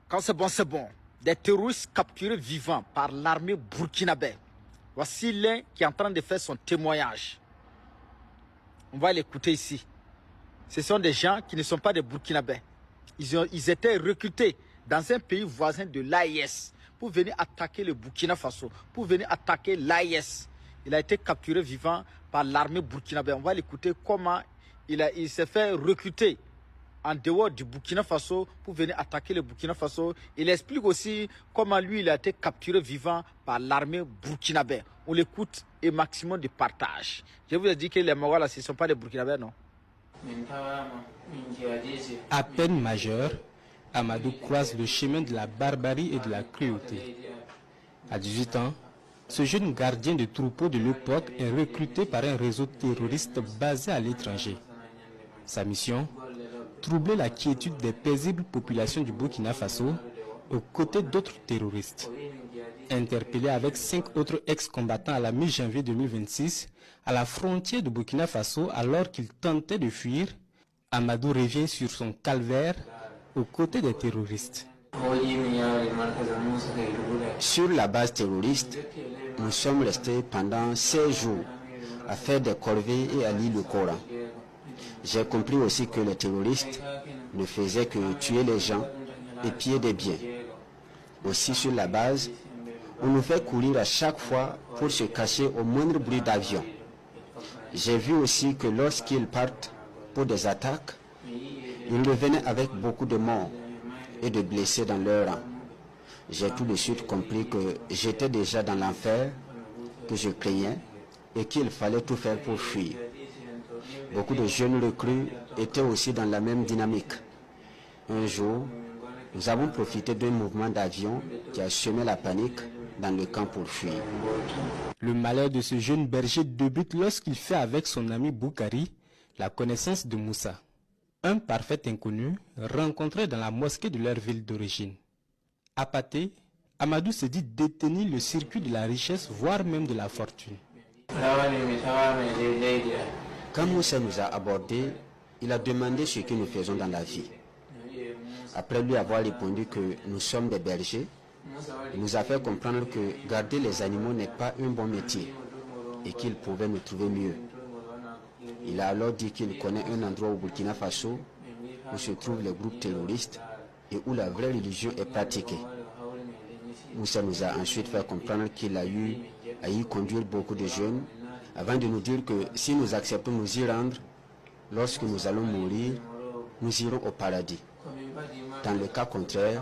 Quand c'est bon, c'est bon. Des terroristes capturés vivants par l'armée burkinabé. Voici l'un qui est en train de faire son témoignage. On va l'écouter ici. Ce sont des gens qui ne sont pas des burkinabés. Ils étaient recrutés dans un pays voisin de l'AIS pour venir attaquer le Burkina Faso, pour venir attaquer l'AIS. Il a été capturé vivant par l'armée burkinabé. On va l'écouter comment il s'est fait recruter en dehors du Burkina Faso pour venir attaquer le Burkina Faso. Il explique aussi comment lui, il a été capturé vivant par l'armée burkinabé. On l'écoute et maximum de partage. Je vous ai dit que les Mawa, là, ce ne sont pas des Burkinabés, non? À peine majeur, Amadou croise le chemin de la barbarie et de la cruauté. À 18 ans, ce jeune gardien de troupeau de l'époque est recruté par un réseau terroriste basé à l'étranger. Sa mission, troubler la quiétude des paisibles populations du Burkina Faso aux côtés d'autres terroristes. Interpellé avec 5 autres ex-combattants à la mi-janvier 2026, à la frontière de Burkina Faso alors qu'il tentait de fuir, Amadou revient sur son calvaire aux côtés des terroristes. Sur la base terroriste, nous sommes restés pendant 16 jours à faire des corvées et à lire le Coran. J'ai compris aussi que les terroristes ne faisaient que tuer les gens et piller des biens. Aussi sur la base, on nous fait courir à chaque fois pour se cacher au moindre bruit d'avion. J'ai vu aussi que lorsqu'ils partent pour des attaques, ils revenaient avec beaucoup de morts et de blessés dans leur rang. J'ai tout de suite compris que j'étais déjà dans l'enfer, que je craignais et qu'il fallait tout faire pour fuir. Beaucoup de jeunes recrues étaient aussi dans la même dynamique. Un jour, nous avons profité d'un mouvement d'avion qui a semé la panique dans le camp pour fuir. Le malheur de ce jeune berger débute lorsqu'il fait avec son ami Boukari la connaissance de Moussa, un parfait inconnu rencontré dans la mosquée de leur ville d'origine. Appâté, Amadou se dit détenir le circuit de la richesse, voire même de la fortune. Quand Moussa nous a abordés, il a demandé ce que nous faisons dans la vie. Après lui avoir répondu que nous sommes des bergers, il nous a fait comprendre que garder les animaux n'est pas un bon métier et qu'il pouvait nous trouver mieux. Il a alors dit qu'il connaît un endroit au Burkina Faso où se trouvent les groupes terroristes et où la vraie religion est pratiquée. Moussa nous a ensuite fait comprendre qu'il a eu à y conduire beaucoup de jeunes avant de nous dire que si nous acceptons nous y rendre, lorsque nous allons mourir, nous irons au paradis. Dans le cas contraire,